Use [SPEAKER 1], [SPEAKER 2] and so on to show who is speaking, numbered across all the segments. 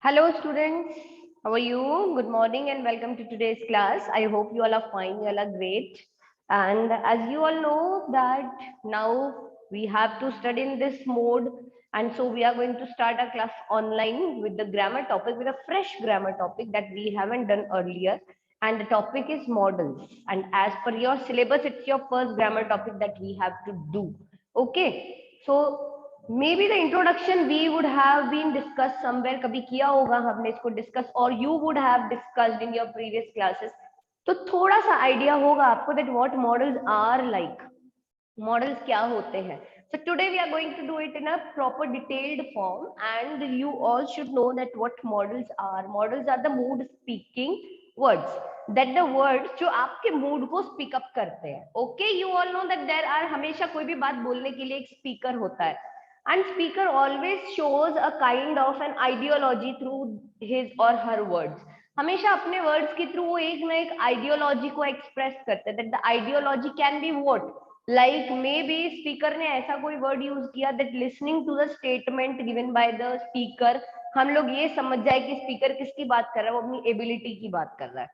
[SPEAKER 1] Hello students, how are you? Good morning and welcome to today's class. I hope you all are fine, you all are great. And as you all know that now we have to study in this mode, and so we are going to start our class online with the grammar topic, with a fresh grammar topic that we haven't done earlier. And the topic is models. And as per your syllabus, it's your first grammar topic that we have to do. Okay, so maybe the introduction we would have been discussed somewhere, कभी किया होगा हमने इसको discuss, और you would have discussed in your previous classes. तो थोड़ा सा idea होगा आपको that what models are like, models क्या होते हैं. So today we are going to do it in a proper detailed form, and you all should know that what models are. Models are the mood speaking words, that the words जो आपके mood को speak up करते हैं. Okay, you all know that there are, हमेशा कोई भी बात बोलने के लिए एक स्पीकर होता है, and speaker always shows a kind of an ideology through his or her words. हमेशा अपने वर्ड्स के थ्रू वो एक ना एक आइडियोलॉजी को एक्सप्रेस करते हैं. That the ideology can be what, like may be speaker ने ऐसा कोई वर्ड यूज किया that listening to the statement given by the speaker हम लोग ये समझ जाए कि स्पीकर किसकी बात कर रहा है, वो अपनी एबिलिटी की बात कर रहा है.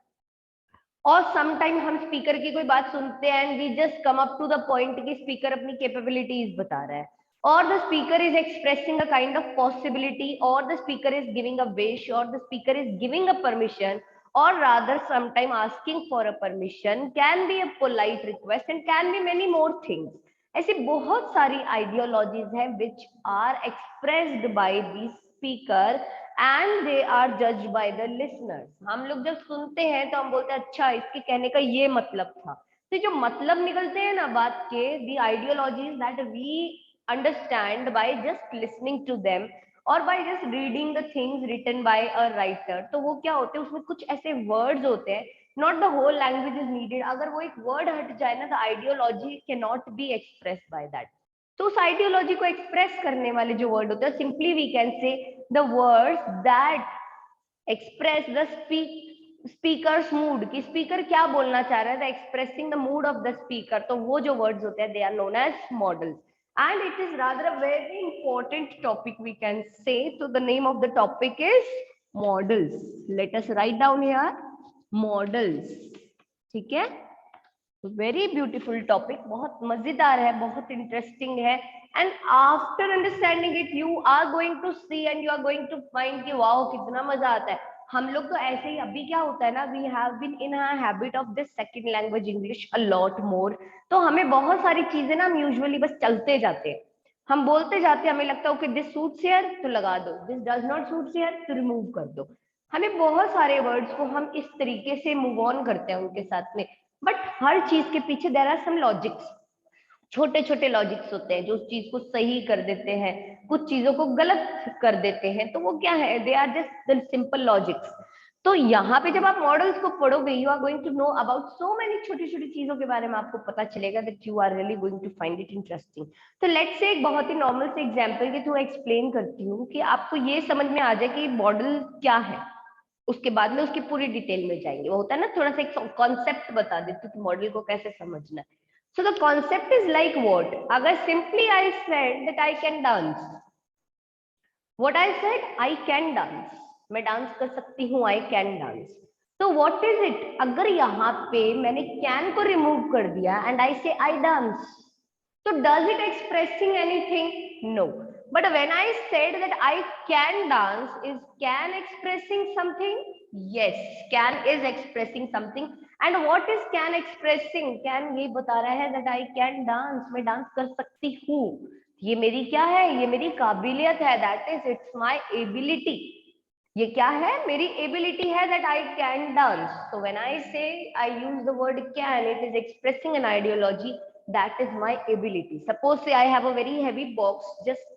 [SPEAKER 1] और समटाइम हम स्पीकर की कोई बात सुनते हैं and we just come up to the point कि स्पीकर अपनी कैपेबिलिटीज बता रहा है, or the speaker is expressing a kind of possibility, or the speaker is giving a wish, or the speaker is giving a permission, or rather sometime asking for a permission, can be a polite request and can be many more things. ऐसी बहुत सारी ideologies हैं which are expressed by the speaker and they are judged by the listeners. हम लोग जब सुनते हैं तो हम बोलते हैं अच्छा इसके कहने का ये मतलब था. तो जो मतलब निकलते हैं ना बात के, the ideologies that we understand by just listening to them or by just reading the things written by a writer, तो वो क्या होते हैं, उसमें कुछ ऐसे words होते हैं, not the whole language is needed. अगर वो एक word हट जाए ना, the ideology cannot be expressed by that. तो उस आइडियोलॉजी को एक्सप्रेस करने वाले जो वर्ड होते हैं, simply we can say the words that express the speaker's mood, कि स्पीकर क्या बोलना चाह रहा है, the expressing the mood of the speaker. तो वो जो वर्ड्स होते हैं they are known as modals. And it is rather a very important topic we can say. So the name of the topic is models. Let us write down here models. ठीक है, very beautiful topic, बहुत मजेदार है, बहुत interesting है. And after understanding it you are going to see and you are going to find कि wow कितना मजा आता है. हम लोग तो ऐसे ही, अभी क्या होता है ना, we have been in a habit of this second language English a lot more. तो हमें बहुत सारी चीजें ना, हम यूजुअली बस चलते जाते हैं, हम बोलते जाते हैं, हमें लगता है ओके दिस सूट्स हियर तो लगा दो, this does not suits here तो रिमूव कर दो. हमें बहुत सारे वर्ड्स को हम इस तरीके से मूव ऑन करते हैं उनके साथ में. बट हर चीज के पीछे देयर आर सम लॉजिक्स, छोटे छोटे लॉजिक्स होते हैं जो उस चीज को सही कर देते हैं, कुछ चीजों को गलत कर देते हैं. तो वो क्या है, they are just the simple logics. तो यहाँ पे जब आप मॉडल्स को पढ़ोगे, you are going to know about so many छोटी छोटी चीजों के बारे में आपको पता चलेगा, that you are really going to find it interesting. तो लेट्स से एक बहुत ही नॉर्मल से एग्जांपल के थ्रू एक्सप्लेन करती हूँ कि आपको ये समझ में आ जाए कि मॉडल क्या है. उसके बाद में उसकी पूरी डिटेल में जाएंगे. वो होता है ना, थोड़ा सा एक कॉन्सेप्ट बता देती हूँ कि मॉडल को कैसे समझना है. So the concept is like what, अगर simply I said that I can dance, what I said, I can dance, मैं डांस कर सकती हूँ, आई कैन डांस. तो व्हाट इज इट, अगर यहाँ पे मैंने कैन को रिमूव कर दिया and I say I dance, so does it expressing anything? No. But when I said that I can dance, is can expressing something? Yes, can is expressing something. And what is can expressing? Can ये बता रहा है that I can dance, मैं dance कर सकती हूँ. ये मेरी क्या है, ये मेरी काबिलियत है, that is it's my ability. ये क्या है, मेरी एबिलिटी है, that I can dance. So when I say I use the word can, it is expressing an ideology, that is my ability. Suppose say I have a very heavy box just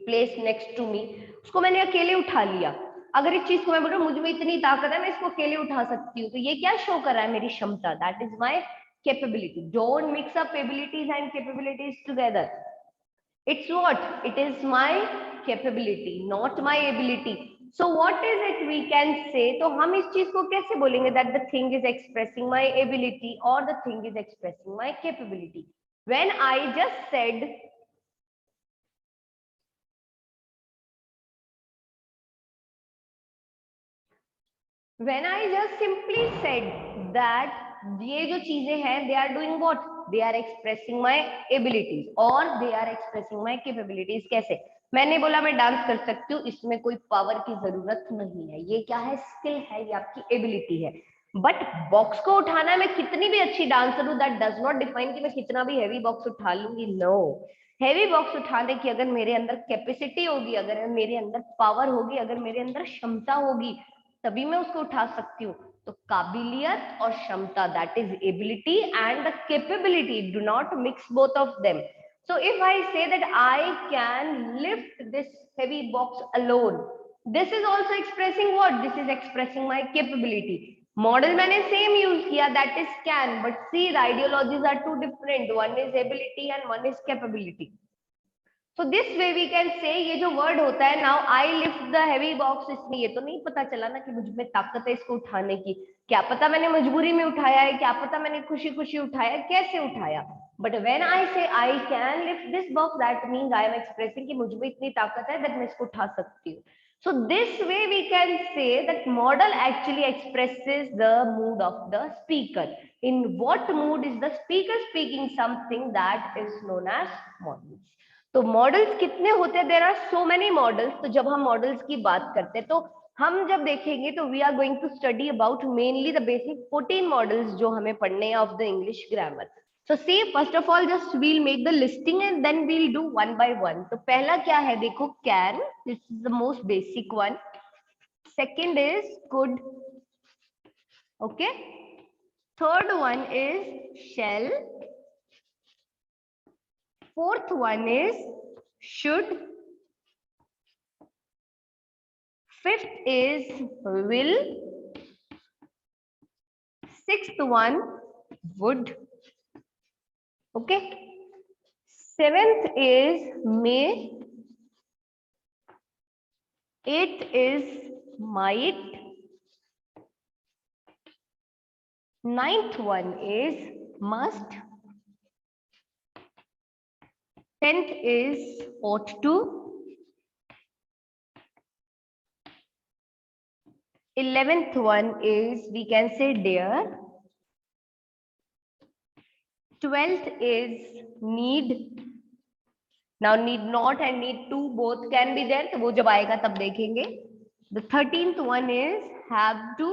[SPEAKER 1] placed next to me, उसको मैंने अकेले उठा लिया. अगर इस चीज को मैं बोल रहा हूँ मुझ में इतनी ताकत है, मैं इसको अकेले उठा सकती हूँ, तो ये क्या शो कर रहा है, मेरी क्षमता, that is my capability. Don't mix up abilities and capabilities together. It's what, it is my capability, not my ability. So what is it we can say, तो हम इस चीज को कैसे बोलेंगे, that the thing is expressing my ability or the thing is expressing my capability. When I just said When I just simply said that ये जो चीजें हैं they are doing what? They are expressing my abilities or they are expressing my capabilities. कैसे? मैंने बोला मैं dance कर सकती हूँ, इसमें कोई पावर की जरूरत नहीं है, ये क्या है? स्किल है, ये आपकी एबिलिटी है. बट बॉक्स को उठाना, मैं कितनी भी अच्छी डांसर हूँ, दैट डज नॉट डिफाइन कि मैं कितना भी हैवी बॉक्स उठा लूंगी. नो, हैवी बॉक्स उठाने की अगर मेरे अंदर कैपेसिटी होगी, अगर मेरे अंदर पावर होगी, अगर मेरे अंदर क्षमता होगी, तभी मैं उसको उठा सकती हूँ. तो काबिलियत और क्षमता, that is ability, and the capability, do not mix both of them. So if I say that I can lift this heavy box alone, this is also expressing what? This is expressing my capability. Model मैंने same use किया, that is can, but see the ideologies are two different. One is ability and one is capability. So this way we can say, ये जो word होता है now I lift the heavy box, इसमें ये तो नहीं पता चला ना कि मुझ में ताकत है इसको उठाने की. क्या पता मैंने मजबूरी में उठाया है, क्या पता मैंने खुशी खुशी उठाया, कैसे उठाया. But when I say I can lift this box, that means I am expressing कि मुझ में इतनी ताकत है that मैं इसको उठा सकती हूँ. So this way we can say that model actually expresses the mood of the speaker. In what mood is the speaker speaking something, that is known as models. तो मॉडल्स कितने होते हैं? There are so many modals. तो जब हम models की बात करते हैं तो हम जब देखेंगे तो we are going to study about mainly the basic 14 modals जो हमें पढ़ने हैं of the English grammar. So see first of all just we'll make the listing and then we'll do one by one. तो पहला क्या है? देखो can, this is the most basic one. Second is could. Okay, third one is shall. Fourth one is should. Fifth is will. Sixth one would. Okay. Seventh is may. Eighth is might. Ninth one is must. 10th is ought to. 11th one is we can say dare. 12th is need. Now need not and need to both can be there, तो वो जब आएगा तब देखेंगे. The 13th one is have to.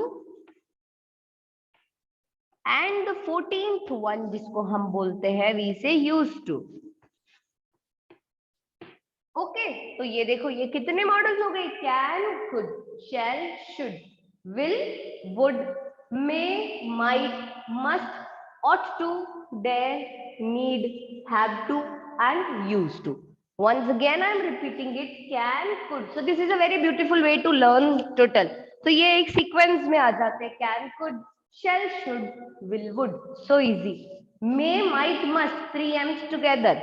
[SPEAKER 1] And the 14th one जिसको हम बोलते हैं we say used to. Okay, तो ये देखो ये कितने मॉडल्स हो गए? Can, could, shall, should, will, would, may, might, must, ought to, dare, need, have to, and used to. Once again I am repeating it, can, could. So this is a very beautiful way to learn total. तो ये एक sequence में आ जाते हैं. Can, could, shall, should, will, would. So easy. May, might, must, 3 M's together.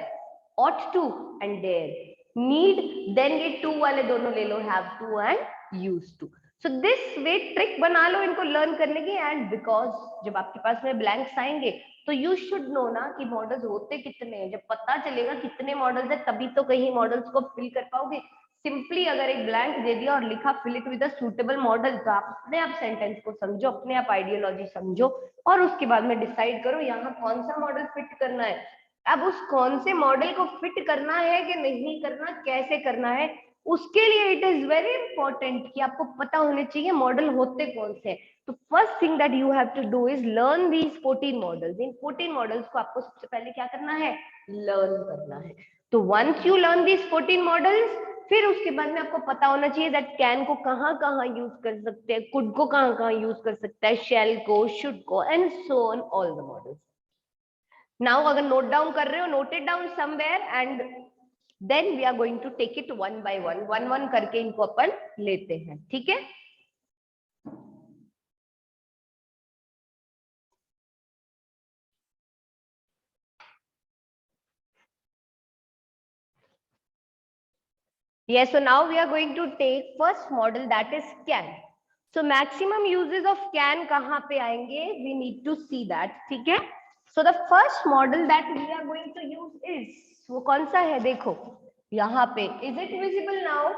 [SPEAKER 1] Ought to and dare. Need, then ये to वाले दोनों ले लो, have to and used to. So this way trick बना लो इनको लर्न करने की. एंड बिकॉज जब आपके पास में ब्लैंक्स आएंगे तो यू शुड नो ना कि मॉडल्स होते कितने हैं. जब पता चलेगा कितने मॉडल्स है तभी तो कहीं मॉडल्स को फिल कर पाओगे. सिंपली अगर एक ब्लैंक दे दिया और लिखा fill it with a suitable modal, तो आप अपने आप सेंटेंस को समझो, अपने आप आइडियोलॉजी समझो और उसके बाद में डिसाइड करो यहाँ कौन सा मॉडल फिट करना है. अब उस कौन से मॉडल को फिट करना है कि नहीं करना, कैसे करना है, उसके लिए इट इज वेरी इंपॉर्टेंट कि आपको पता होने चाहिए मॉडल होते कौन से. तो first thing that you have to do is learn these 14 modals. इन 14 मॉडल्स को आपको सबसे पहले क्या करना है? लर्न करना है. तो once you learn these 14 modals, फिर उसके बाद में आपको पता होना चाहिए दैट कैन को कहाँ कहाँ यूज कर सकते हैं, कुड को कहाँ कहाँ यूज कर सकता है, शेल को, शुड को, and so on all the modals. Now अगर नोट डाउन कर रहे हो, note it down somewhere and then we are going to take it one by one, one one करके इनको अपन लेते हैं. ठीक है. Yes, so now we are going to take first model, that is can. So maximum uses of can कहाँ पे आएंगे? We need to see that. ठीक है. So the first model that we are going to use is, वो कौन सा है? देखो यहाँ पे, is it visible now?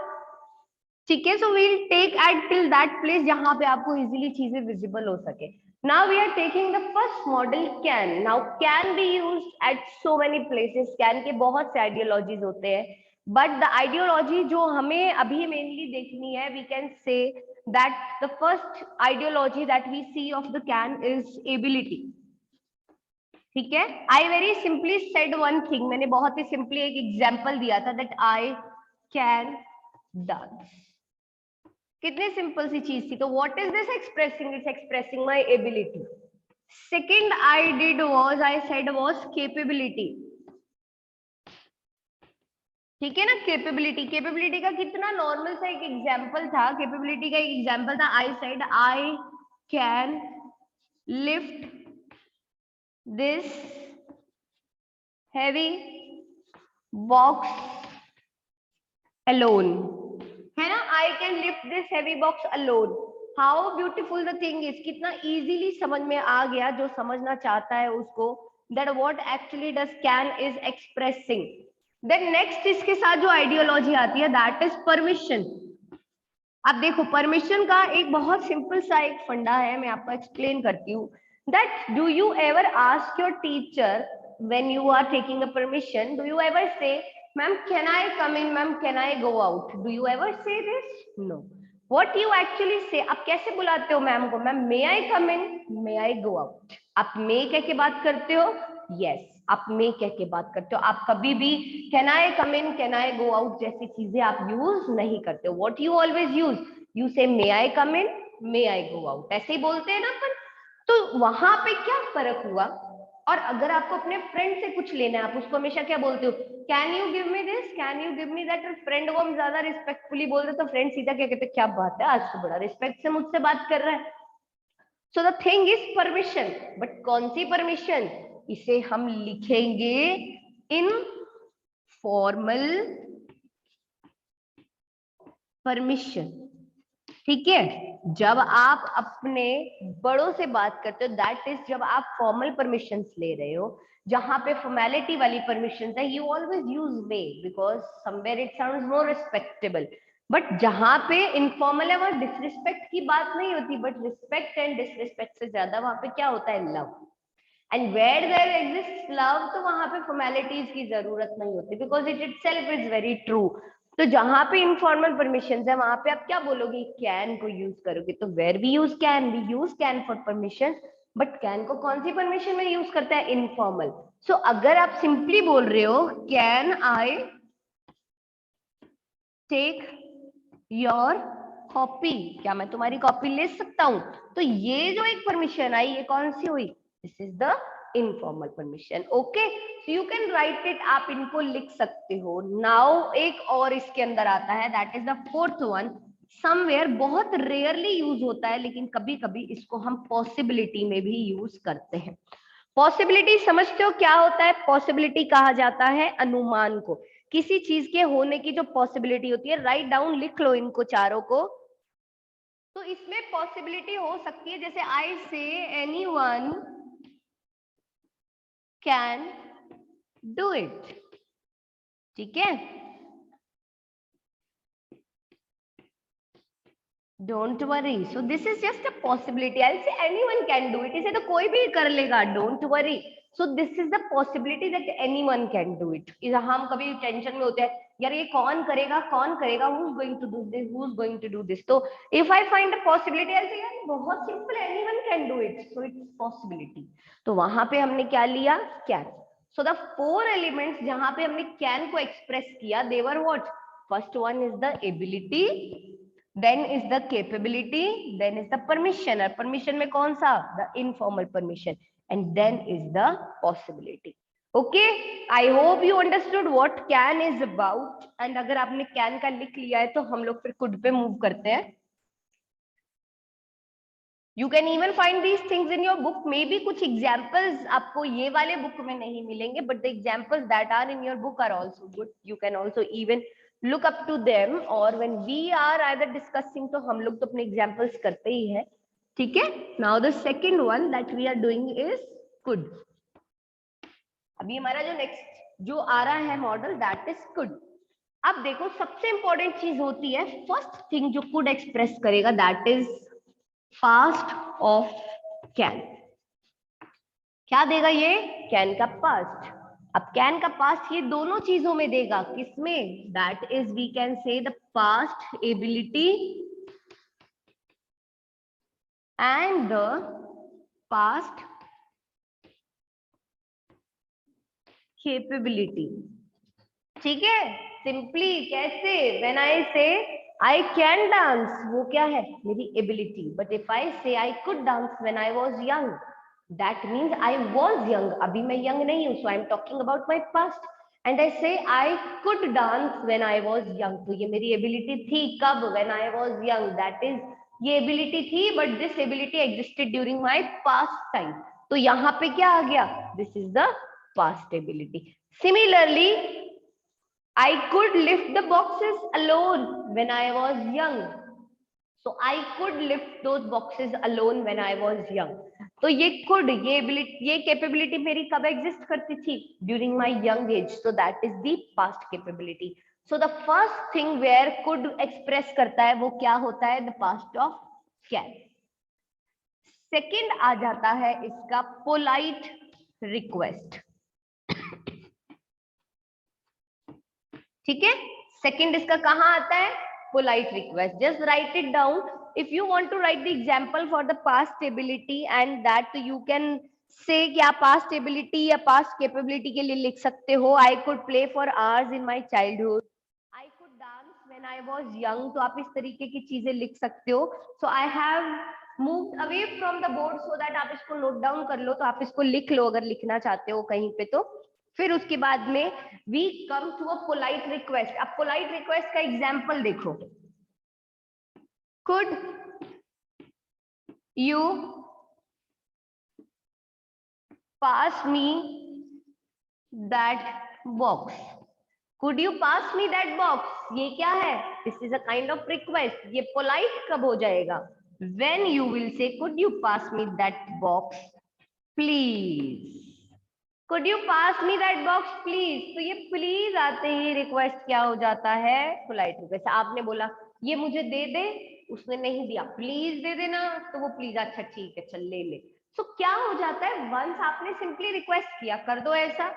[SPEAKER 1] ठीक है, so we'll take it till that place जहां पे आपको इजीली चीजें विजिबल हो सके. Now we are taking the first modal can. Now can be used at so many places. Can के बहुत से आइडियोलॉजीज होते हैं, बट द आइडियोलॉजी जो हमें अभी मेनली देखनी है, we can say that the first ideology that we see of the can is ability. ठीक है, I very simply said one thing. मैंने बहुत ही सिंपली एक एग्जाम्पल दिया था दैट आई कैन डांस. कितनी सिंपल सी चीज थी. तो what is this expressing? It's expressing my ability. Second I did was, I said was capability. ठीक है ना, कैपेबिलिटी. कैपेबिलिटी का कितना नॉर्मल सा एक एग्जांपल था. कैपेबिलिटी का एक एग्जांपल था, I said I can lift this heavy box alone. है ना, I can lift this heavy box alone. How beautiful the thing is. कितना इजीली समझ में आ गया जो समझना चाहता है उसको, that what actually does can is expressing. Then next इसके साथ जो आइडियोलॉजी आती है दैट इज परमिशन. अब देखो, परमिशन का एक बहुत सिंपल सा एक फंडा है, मैं आपको एक्सप्लेन करती हूँ. That do you ever ask your teacher when you are taking a permission, do you ever say ma'am can I come in, ma'am can I go out? Do you ever say this? No. What you actually say, आप कैसे बुलाते हो ma'am को? Ma'am may I come in, may I go out. आप may कह के बात करते हो. यस, आप मे कह के बात करते हो. आप कभी भी can I come in, can I go out जैसी चीजें आप यूज नहीं करते हो. What you always use, you से मे I come in, may I go out. ऐसे ही बोलते हैं ना अपन. तो वहां पे क्या फर्क हुआ? और अगर आपको अपने फ्रेंड से कुछ लेना है, आप उसको हमेशा क्या बोलते हो? Can you give me this, can you give me that. Friend को हम ज्यादा रिस्पेक्टफुली बोलते तो फ्रेंड सीधा क्या कहते, क्या बात है, आज तो बड़ा रिस्पेक्ट से मुझसे बात कर रहा है. So the thing is permission. But कौन सी परमिशन? इसे हम लिखेंगे इन फॉर्मल परमिशन. ठीक है, जब आप अपने बड़ों से बात करते हो दैट इज जब आप फॉर्मल परमिशंस ले रहे हो. जहां पे फॉर्मेलिटी वाली परमिशन है you always use may because somewhere it sounds more respectable. But जहां पे इनफॉर्मल है वहां डिसरिस्पेक्ट की बात नहीं होती, बट रिस्पेक्ट एंड डिसरिस्पेक्ट से ज्यादा वहां पे क्या होता है? Love. And where there exist love, तो वहां पे फॉर्मेलिटीज की जरूरत नहीं होती because it itself is very true. तो जहां पे इनफॉर्मल परमिशन है वहां पे आप क्या बोलोगे? कैन को यूज करोगे. तो where we use can for permission. But can को कौन सी परमिशन में यूज करता है? इनफॉर्मल. सो अगर आप सिंपली बोल रहे हो can I take your copy, क्या मैं तुम्हारी कॉपी ले सकता हूं? तो ये जो एक परमिशन आई ये कौन सी हुई? This is the informal permission. Okay, so you can write it. आप इनको लिख सकते हो. नाउ एक और इसके अंदर आता है that is the fourth one. Somewhere बहुत रेयरली यूज होता है लेकिन कभी कभी इसको हम पॉसिबिलिटी में भी यूज करते हैं. पॉसिबिलिटी समझते हो क्या होता है? पॉसिबिलिटी कहा जाता है अनुमान को. किसी चीज के होने की जो पॉसिबिलिटी होती है, राइट डाउन, लिख लो इनको चारों को. तो इसमें पॉसिबिलिटी हो सकती है जैसे आई say anyone can do it. ठीक है, don't worry. So this is just a possibility. I say anyone can do it, इसे तो कोई भी कर लेगा. Don't worry. So this is the possibility that anyone can do it. हम कभी टेंशन में होते हैं, यार ये कौन करेगा, कौन करेगा, who is going to do this, who is going to do this. तो if I find a possibility I say यार बहुत simple, anyone can do it, so it's possibility. तो वहां पे हमने क्या लिया? Can. So the four elements जहां पे हमने कैन को एक्सप्रेस किया they were what? First one is the ability, then is the capability, then is the permission. और permission में कौन सा? the informal permission. and then is the possibility. okay, I hope you understood what can is about. and अगर आपने can का लिख लिया है तो हम लोग फिर could पे मूव करते हैं. You can even find these things in your book. Maybe कुछ examples आपको ये वाले book में नहीं मिलेंगे, but the examples that are in your book are also good. You can also even look up to them. और when we are either discussing तो हम लोग तो अपने examples करते ही हैं. ठीक है. Now the second one that we are doing is could. अभी हमारा जो next जो आ रहा है मॉडल that is could. अब देखो सबसे इंपॉर्टेंट चीज होती है, फर्स्ट थिंग जो कुड एक्सप्रेस करेगा that is past of can. क्या देगा ये? कैन का पास्ट। अब कैन का पास्ट ये दोनों चीजों में देगा, किसमें? That is we can say the past ability and the past capability. ठीक है, सिंपली कैसे? When I say I can dance, वो क्या है? मेरी ability. But if I say I could dance when I was young, that means I was young, अभी मैं young नहीं हूं, so I am talking about my past. And I say I could dance when I was young, तो ये मेरी ability थी कब? When I was young, that is ये एबिलिटी थी, but this ability existed during my past time. तो यहाँ पे क्या आ गया? This is the past ability. Similarly I could lift the boxes alone when I was young. So I could lift those boxes alone when I was young. तो ये could, ये ability, ये capability मेरी कब exist करती थी? During my young age. So that is the past capability. So the first thing where could express करता है वो क्या होता है? The past of can. Second आ जाता है इसका polite request. ठीक है, सेकंड इसका कहाँ आता है? Polite request. Just write it down. If you want to write the example for the past ability and that you can say क्या पास्ट एबिलिटी या पास्ट कैपेबिलिटी के लिए लिख सकते हो, I could play for hours in my childhood, I could dance when I was young. तो आप इस तरीके की चीजें लिख सकते हो। So I have moved away from the board so that आप इसको नोट डाउन कर लो, तो आप इसको लिख लो अगर लिखना चाहते हो कहीं पे। तो फिर उसके बाद में we come to a polite request. अब पोलाइट रिक्वेस्ट का एग्जांपल देखो, could you pass me that box, could you pass me that box, ये क्या है? This is a kind of request. ये पोलाइट कब हो जाएगा? When you will say could you pass me that box please, could you pass me that box please. तो ये please आते ही रिक्वेस्ट क्या हो जाता है? Polite request. आपने बोला ये मुझे दे दे, उसने नहीं दिया, प्लीज दे देना, तो वो प्लीज अच्छा ठीक है चल ले ले। सो क्या हो जाता है? वंस आपने सिंपली रिक्वेस्ट किया कर दो ऐसा,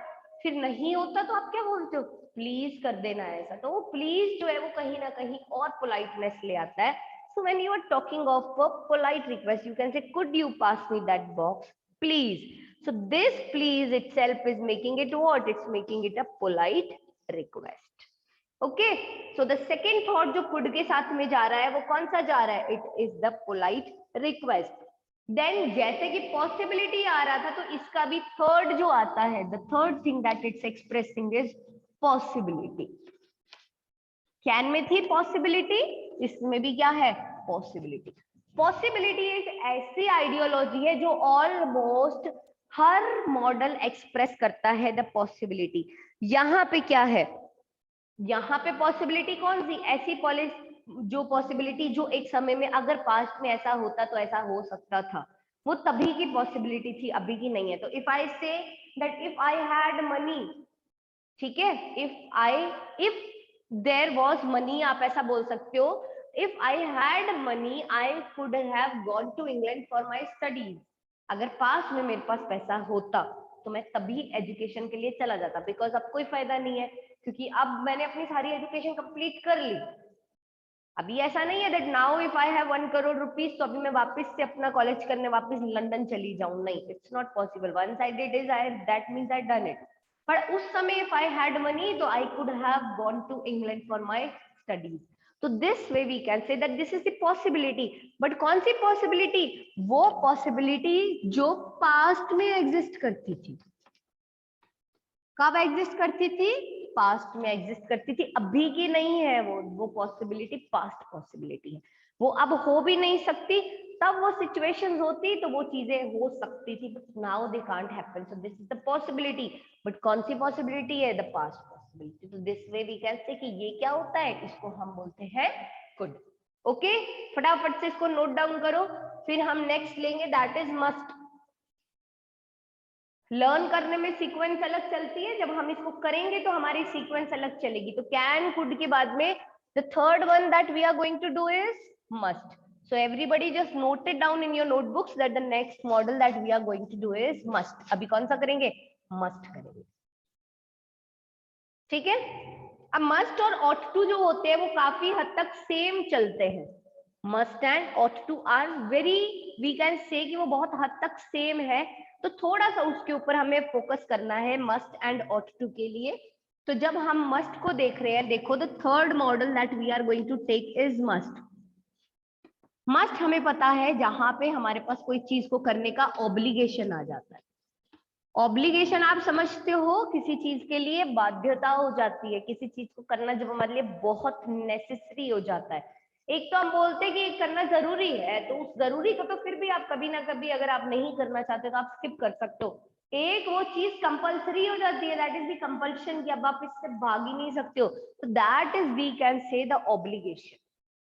[SPEAKER 1] फिर नहीं होता तो आप क्या बोलते हो? प्लीज कर देना ऐसा। तो वो प्लीज जो है वो कहीं ना कहीं और पोलाइटनेस ले आता है। So when you are talking of a polite request you can say could you pass me that box please. So this please itself is making it what? It's making it a polite request. Okay. So the second thought जो could के साथ में जा रहा है वो कौन सा जा रहा है? It is the polite request. Then जैसे कि possibility आ रहा था, तो इसका भी third जो आता है, the third thing that it's expressing is possibility. Can में थी possibility, इसमें भी क्या है? Possibility. पॉसिबिलिटी एक ऐसी आइडियोलॉजी है जो ऑलमोस्ट हर मॉडल एक्सप्रेस करता है द पॉसिबिलिटी। यहाँ पे क्या है? यहाँ पे पॉसिबिलिटी कौन सी? ऐसी जो पॉसिबिलिटी जो एक समय में अगर पास्ट में ऐसा होता तो ऐसा हो सकता था, वो तभी की पॉसिबिलिटी थी, अभी की नहीं है। तो if I say that if I had money, ठीक है, इफ देयर वाज मनी, आप ऐसा बोल सकते हो, if I had money I could have gone to England for my studies. अगर पास में मेरे पास पैसा होता तो मैं तभी एजुकेशन के लिए चला जाता, बिकॉज अब कोई फायदा नहीं है क्योंकि अब मैंने अपनी सारी एजुकेशन कंप्लीट कर ली। अभी ऐसा नहीं है that now if I have 1 crore rupees तो अभी मैं वापस से अपना कॉलेज करने वापस लंदन चली जाऊं, नहीं, it's not possible. Once I did is I that means I done it. पर उस समय इफ आई हैड मनी तो I could have gone to England for my studies. तो this way we can say that this is the possibility. But कौन सी possibility? वो possibility जो past में एग्जिस्ट करती थी। कब एग्जिस्ट करती थी? पास्ट में एग्जिस्ट करती थी, अभी की नहीं है वो पॉसिबिलिटी पास्ट पॉसिबिलिटी है। वो अब हो भी नहीं सकती, तब वो सिचुएशंस होती तो वो चीजें हो सकती थी, but now they can't happen. So this is the possibility. But कौन सी पॉसिबिलिटी है? The past possibility. तो this way we can say कि ये क्या होता है, इसको हम बोलते हैं कुड। ओके, फटाफट से इसको नोट डाउन करो, फिर हम नेक्स्ट लेंगे दैट इज मस्ट। लर्न करने में सीक्वेंस अलग चलती है, जब हम इसको करेंगे तो हमारी सीक्वेंस अलग चलेगी। तो कैन कुड के बाद में the third one that we are going to do is must. So everybody just note it down in your notebooks that the next model that we are going to do is must. अभी कौन सा करेंगे? must करेंगे. ठीक है. अब must और ought to जो होते हैं वो काफी हद तक सेम चलते हैं. must and ought to are very, we can say कि वो बहुत हद तक सेम है. तो थोड़ा सा उसके ऊपर हमें फोकस करना है must and ought to के लिए. तो जब हम must को देख रहे हैं, देखो the third model that we are going to take is must. Must हमें पता है जहां पे हमारे पास कोई चीज को करने का ऑब्लिगेशन आ जाता है. ऑब्लिगेशन आप समझते हो, किसी चीज के लिए बाध्यता हो जाती है, किसी चीज को करना जब हमारे लिए बहुत नेसेसरी हो जाता है. एक तो हम बोलते हैं कि ये करना जरूरी है, तो उस जरूरी को तो फिर भी आप कभी ना कभी अगर आप नहीं करना चाहते तो आप स्किप कर सकते हो. एक वो चीज कंपल्सरी हो जाती है, दैट इज द कंपल्शन, कि अब आप इससे भाग ही नहीं सकते हो. तो that is we can say the obligation.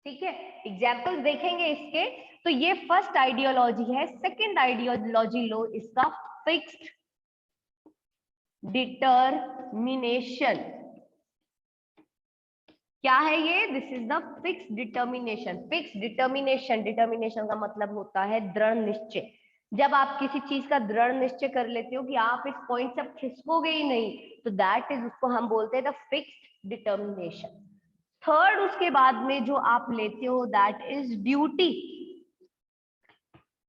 [SPEAKER 1] ठीक है, एग्जाम्पल देखेंगे इसके. तो ये फर्स्ट आइडियोलॉजी है. सेकंड आइडियोलॉजी लो इसका फिक्स्ड डिटर्मिनेशन. क्या है ये? This is the fixed determination. Fixed determination, determination का मतलब होता है दृढ़ निश्चय. जब आप किसी चीज का दृढ़ निश्चय कर लेते हो कि आप इस पॉइंट से अब खिसकोगे ही नहीं, तो दैट इज, उसको हम बोलते हैं द फिक्स्ड डिटर्मिनेशन. थर्ड उसके बाद में जो आप लेते हो दैट इज ड्यूटी.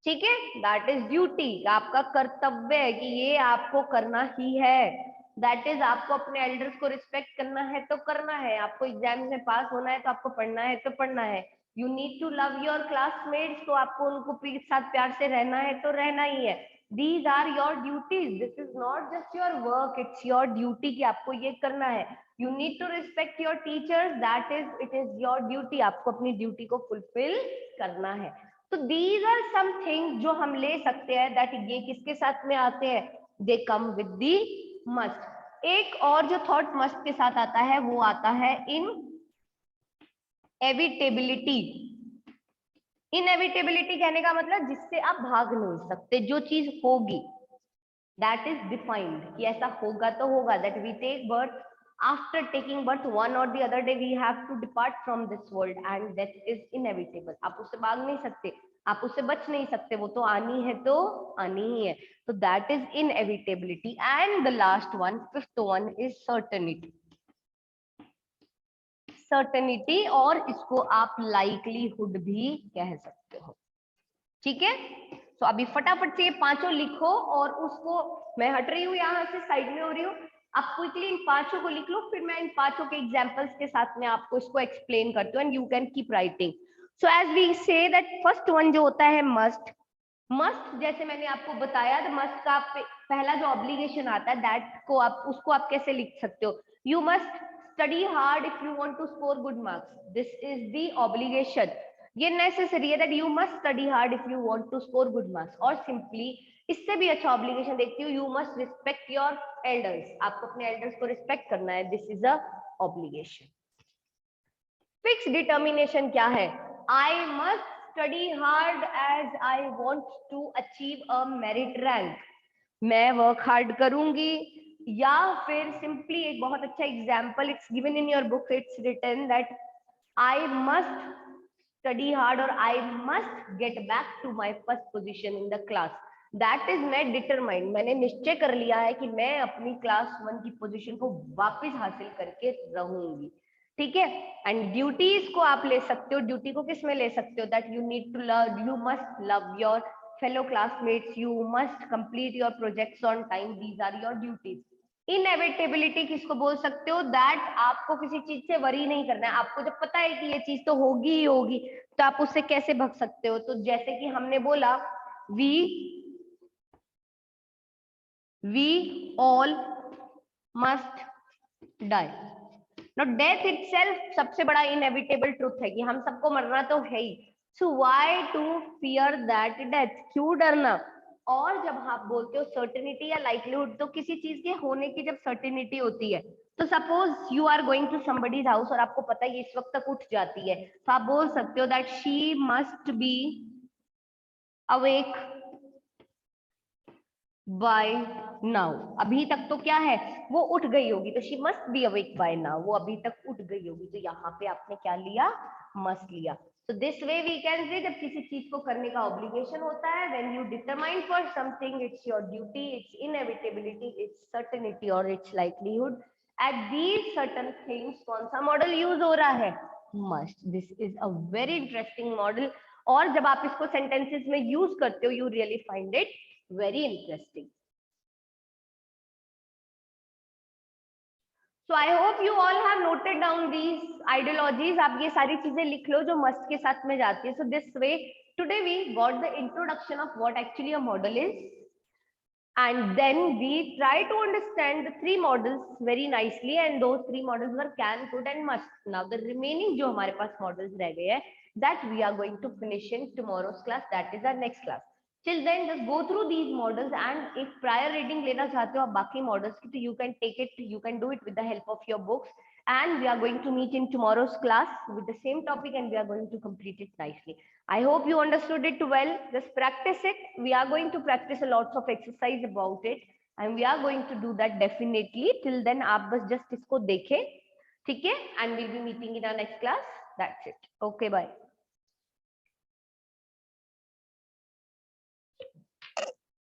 [SPEAKER 1] ठीक है, दैट इज ड्यूटी. आपका कर्तव्य है कि ये आपको करना ही है. दैट इज आपको अपने एल्डर्स को रिस्पेक्ट करना है तो करना है, आपको एग्जाम में पास होना है तो आपको पढ़ना है तो पढ़ना है. You need to love your classmates, तो आपको उनको साथ प्यार से रहना है तो रहना ही है. These are your duties. This is not just your work. It's your duty कि आपको ये करना है. You need to respect your teachers. That is, it is your duty. आपको अपनी ड्यूटी को फुलफिल करना है. तो these are some things जो हम ले सकते हैं. दैट ये किसके साथ में आते हैं? They come with the must. एक और जो थॉट मस्ट के साथ आता है वो आता है इनएविटेबिलिटी. इनएविटेबिलिटी कहने का मतलब जिससे आप भाग नहीं सकते, जो चीज होगी. दैट इज डिफाइंड कि ऐसा होगा तो होगा. That we take birth, after taking birth one or the other day we have to depart from this world and that is inevitable. आप उससे भाग नहीं सकते, आप उससे बच नहीं सकते, वो तो आनी है तो आनी ही है. तो that is inevitability. And the last one, fifth one is certainty. Certainty, और इसको आप लाइकलीहुड भी कह सकते हो. ठीक है, तो अभी फटाफट से ये पांचों लिखो और उसको, मैं हट रही हूँ यहाँ से, साइड में हो रही हूँ. आप क्विकली इन पांचों को लिख लो, फिर मैं इन पांचों के एग्जांपल्स के साथ में आपको इसको एक्सप्लेन करती हूँ and you can keep writing. So as we say that first one जो होता है मस्ट. मस्ट जैसे मैंने आपको बताया, तो मस्ट का पहला जो ऑब्लिगेशन आता है, दैट को आप, उसको आप कैसे लिख सकते हो? You must study hard if you want to score good marks. This is the obligation. ये नेसेसरी है that you must study hard if you want to score good marks. और सिंपली इससे भी अच्छा ऑब्लिगेशन देखती हूँ, you must respect your elders. आपको अपने एल्डर्स को रिस्पेक्ट करना है. This is a obligation. Fix determination क्या है? I must study hard as I want to achieve a merit rank. मैं वर्क हार्ड करूंगी. या फिर सिंपली एक बहुत अच्छा example, it's given in your book, it's written that I must study hard और I must get back to my first position in the class. That is मैं determined, मैंने निश्चय कर लिया है कि मैं अपनी क्लास 1 की पोजीशन को वापस हासिल करके रहूंगी. ठीक है. एंड ड्यूटीज को आप ले सकते हो. ड्यूटी को किस में ले सकते हो? That you need to love, you must love your fellow classmates, you must complete your projects on time. These are your duties. Inevitability किसको बोल सकते हो? दैट आपको किसी चीज से वरी नहीं करना है. आपको जब पता है कि ये चीज तो होगी ही होगी, तो आप उससे कैसे भग सकते हो? तो जैसे कि हमने बोला, we all must die. Now death itself सबसे बड़ा inevitable truth है कि हम सबको मरना तो है ही. So why to fear that death? क्यों डरना? और जब आप बोलते हो सर्टेनिटी या लाइकलीहुड, तो किसी चीज के होने की जब सर्टेनिटी होती है, तो suppose you are going to somebody's house और आपको पता है ये इस वक्त तक उठ जाती है, तो आप बोल सकते हो that she must be awake by now, अभी तक तो क्या है, वो उठ गई होगी, तो she must be awake by now, वो अभी तक उठ गई होगी, तो यहाँ पे आपने क्या लिया, मस्ट लिया. So this way we can say जब किसी चीज को करने का ऑब्लिगेशन होता है, when you determine for something, it's your duty, it's inevitability, it's certainty or it's likelihood. At these certain things कौन सा मॉडल यूज हो रहा है, must. This is a very interesting model. और जब आप इसको सेंटेंसेस में यूज करते हो, you really find it very interesting. So I hope you all have noted down these ideologies. आप ये सारी चीजें लिख लो जो must के साथ में जाती है. So this way, today we got the introduction of what actually a model is, and then we try to understand the three models very nicely, and those three models were can, could, and must. Now the remaining जो हमारे पास models रह गए हैं, that we are going to finish in tomorrow's class. That is our next class. Till then, just go through these models, and if prior reading लेना चाहते हो आप बाकी models की, तो you can take it, you can do it with the help of your books. And we are going to meet in tomorrow's class with the same topic, and we are going to complete it nicely. I hope you understood it well. Just practice it. We are going to practice a lots of exercise about it, and we are going to do that definitely. Till then, आप बस just इसको देखें, ठीक है? And we'll be meeting in our next class. That's it. Okay, bye.